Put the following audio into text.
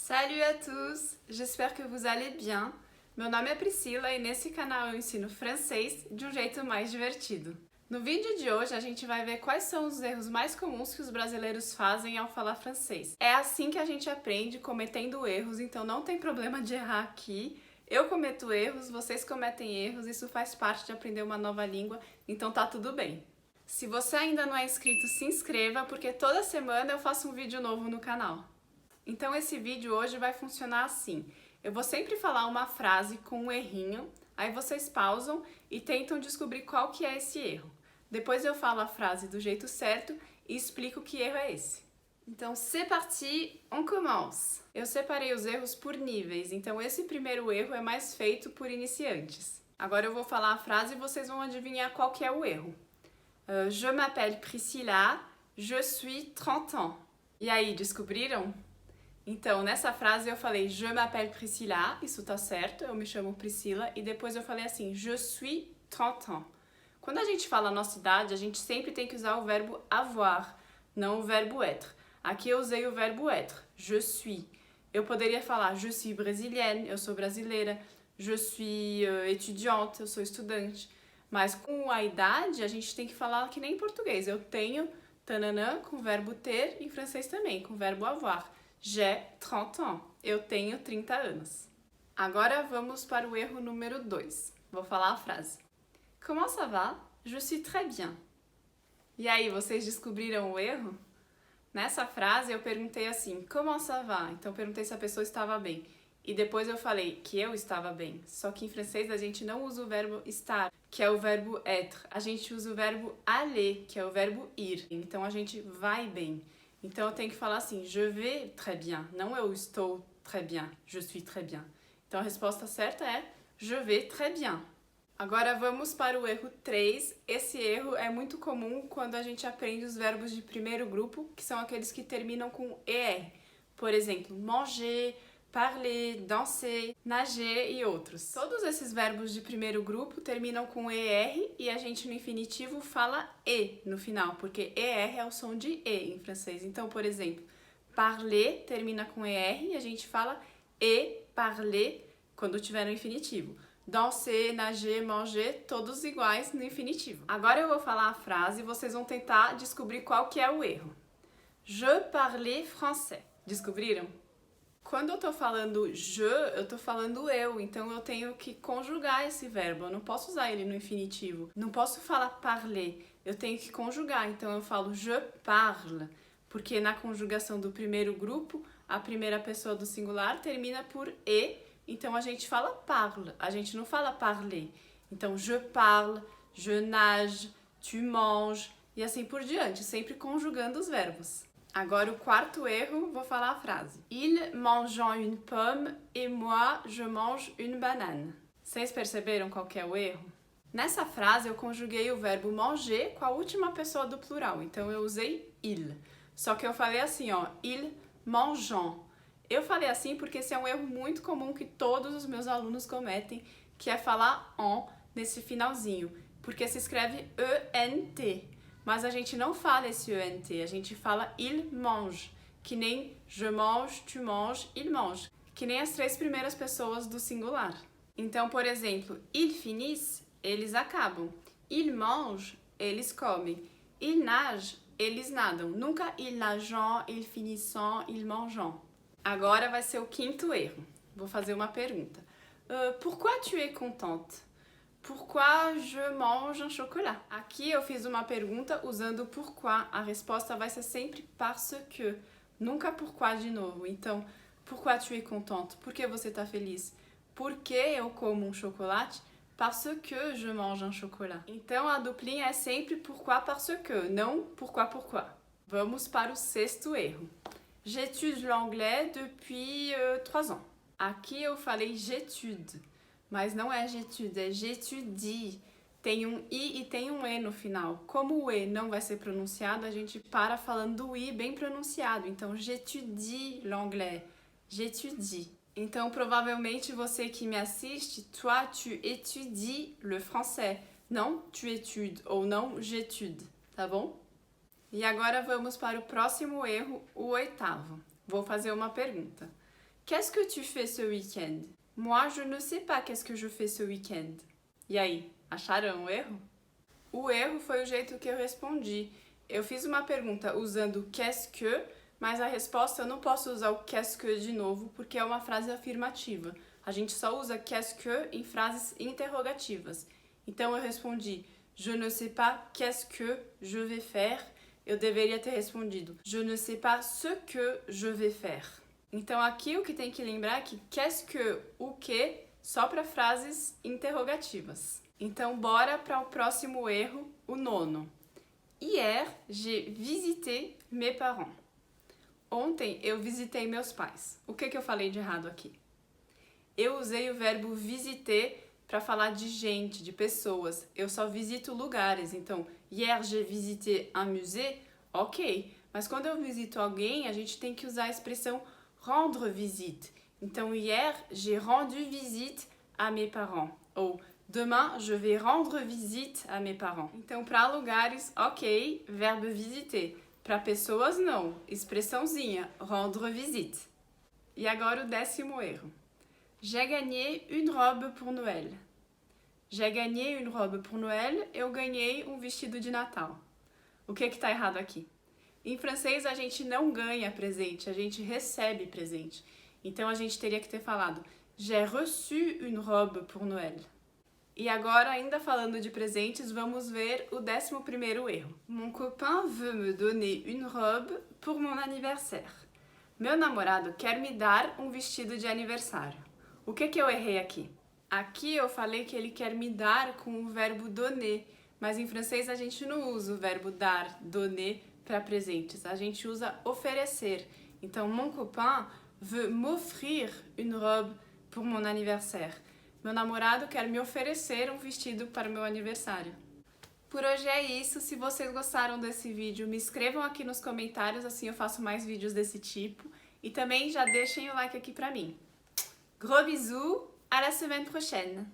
Salut à tous! J'espère que vous allez bien. Meu nome é Priscila e nesse canal eu ensino francês de um jeito mais divertido. No vídeo de hoje a gente vai ver quais são os erros mais comuns que os brasileiros fazem ao falar francês. É assim que a gente aprende, cometendo erros, então não tem problema de errar aqui. Eu cometo erros, vocês cometem erros, isso faz parte de aprender uma nova língua, então tá tudo bem. Se você ainda não é inscrito, se inscreva, porque toda semana eu faço um vídeo novo no canal. Então esse vídeo hoje vai funcionar assim. Eu vou sempre falar uma frase com um errinho, aí vocês pausam e tentam descobrir qual que é esse erro. Depois eu falo a frase do jeito certo e explico que erro é esse. Então, c'est parti, on commence! Eu separei os erros por níveis, então esse primeiro erro é mais feito por iniciantes. Agora eu vou falar a frase e vocês vão adivinhar qual que é o erro. Je m'appelle Priscilla, je suis 30 ans. E aí, descobriram? Então, nessa frase eu falei Je m'appelle Priscilla, isso tá certo, eu me chamo Priscila, e depois eu falei assim, Je suis 30 ans. Quando a gente fala a nossa idade, a gente sempre tem que usar o verbo avoir, não o verbo être. Aqui eu usei o verbo être, je suis. Eu poderia falar Je suis brésilienne, eu sou brasileira, Je suis étudiante, eu sou estudante. Mas com a idade, a gente tem que falar que nem em português. Eu tenho tananã com o verbo ter, em francês também, com o verbo avoir. J'ai 30 ans. Eu tenho 30 anos. Agora vamos para o erro número 2. Vou falar a frase. Comment ça va? Je suis très bien. E aí, vocês descobriram o erro? Nessa frase eu perguntei assim, comment ça va? Então eu perguntei se a pessoa estava bem. E depois eu falei que eu estava bem. Só que em francês a gente não usa o verbo estar, que é o verbo être. A gente usa o verbo aller, que é o verbo ir. Então a gente vai bem. Então eu tenho que falar assim, je vais très bien, não eu estou très bien, je suis très bien. Então a resposta certa é je vais très bien. Agora vamos para o erro 3. Esse erro é muito comum quando a gente aprende os verbos de primeiro grupo, que são aqueles que terminam com ER. Por exemplo, manger, parler, danser, nager e outros. Todos esses verbos de primeiro grupo terminam com ER e a gente no infinitivo fala E no final, porque ER é o som de E em francês. Então, por exemplo, parler termina com ER e a gente fala E parler quando tiver no infinitivo. Danser, nager, manger, todos iguais no infinitivo. Agora eu vou falar a frase e vocês vão tentar descobrir qual que é o erro. Je parle français. Descobriram? Quando eu tô falando je, eu tô falando eu, então eu tenho que conjugar esse verbo, eu não posso usar ele no infinitivo. Não posso falar parler, eu tenho que conjugar, então eu falo je parle, porque na conjugação do primeiro grupo, a primeira pessoa do singular termina por e, então a gente fala parle, a gente não fala parler. Então je parle, je nage, tu manges e assim por diante, sempre conjugando os verbos. Agora o quarto erro, vou falar a frase. Il mange une pomme et moi je mange une banane. Vocês perceberam qual que é o erro? Nessa frase eu conjuguei o verbo manger com a última pessoa do plural, então eu usei il. Só que eu falei assim, ó, il mangeant. Eu falei assim porque esse é um erro muito comum que todos os meus alunos cometem, que é falar en nesse finalzinho, porque se escreve E-N-T. Mas a gente não fala esse ENT, a gente fala il mange, que nem je mange, tu manges, il mange, que nem as três primeiras pessoas do singular. Então, por exemplo, ils finissent, eles acabam. Ils mangent, eles comem. Ils nagent, eles nadam. Nunca ils nageant, ils finissant, ils mangeant. Agora vai ser o quinto erro. Vou fazer uma pergunta. Pourquoi tu es contente? Pourquoi je mange un chocolat? Aqui eu fiz uma pergunta usando pourquoi. A resposta vai ser sempre parce que. Nunca pourquoi de novo. Então, pourquoi tu es contente? Por que você está feliz? Por que eu como um chocolate? Parce que je mange un chocolat. Então a duplinha é sempre pourquoi parce que, não pourquoi. Vamos para o sexto erro. J'étudie l'anglais depuis 3 ans. Aqui eu falei j'étude. Mas não é j'étude, é j'étudie. Tem um I e tem um E no final. Como o E não vai ser pronunciado, a gente para falando do I bem pronunciado. Então, j'étudie l'anglais. J'étudie. Então, provavelmente você que me assiste, toi, tu étudies le français. Não tu études ou não j'étude, tá bom? E agora vamos para o próximo erro, o oitavo. Vou fazer uma pergunta. Qu'est-ce que tu fais ce week-end? Moi, je ne sais pas qu'est-ce que je fais ce week-end. E aí, acharam o erro? O erro foi o jeito que eu respondi. Eu fiz uma pergunta usando qu'est-ce que, mas a resposta eu não posso usar o qu'est-ce que de novo, porque é uma frase afirmativa. A gente só usa qu'est-ce que em frases interrogativas. Então eu respondi je ne sais pas qu'est-ce que je vais faire. Eu deveria ter respondido je ne sais pas ce que je vais faire. Então aqui o que tem que lembrar é que qu'est-ce que, o que, só para frases interrogativas. Então bora para o próximo erro, o nono. Hier, j'ai visité mes parents. Ontem eu visitei meus pais. O que eu falei de errado aqui? Eu usei o verbo visiter para falar de gente, de pessoas. Eu só visito lugares. Então, hier j'ai visité un musée, ok. Mas quando eu visito alguém, a gente tem que usar a expressão rendre visite. Então, hier j'ai rendu visite à mes parents. Ou demain je vais rendre visite à mes parents. Então, para lugares, ok, verbo visiter. Para pessoas, não. Expressãozinha, rendre visite. E agora o 10º erro. J'ai gagné une robe pour Noël. J'ai gagné une robe pour Noël. Eu ganhei um vestido de Natal. O que está errado aqui? Em francês, a gente não ganha presente, a gente recebe presente. Então, a gente teria que ter falado J'ai reçu une robe pour Noël. E agora, ainda falando de presentes, vamos ver o 11º erro. Mon copain veut me donner une robe pour mon anniversaire. Meu namorado quer me dar um vestido de aniversário. O que eu errei aqui? Aqui eu falei que ele quer me dar com o verbo donner, mas em francês a gente não usa o verbo dar, donner, para presentes. A gente usa oferecer. Então, mon copain veut m'offrir une robe pour mon anniversaire. Meu namorado quer me oferecer um vestido para o meu aniversário. Por hoje é isso. Se vocês gostaram desse vídeo, me escrevam aqui nos comentários, assim eu faço mais vídeos desse tipo. E também já deixem o like aqui pra mim. Gros bisous, à la semaine prochaine!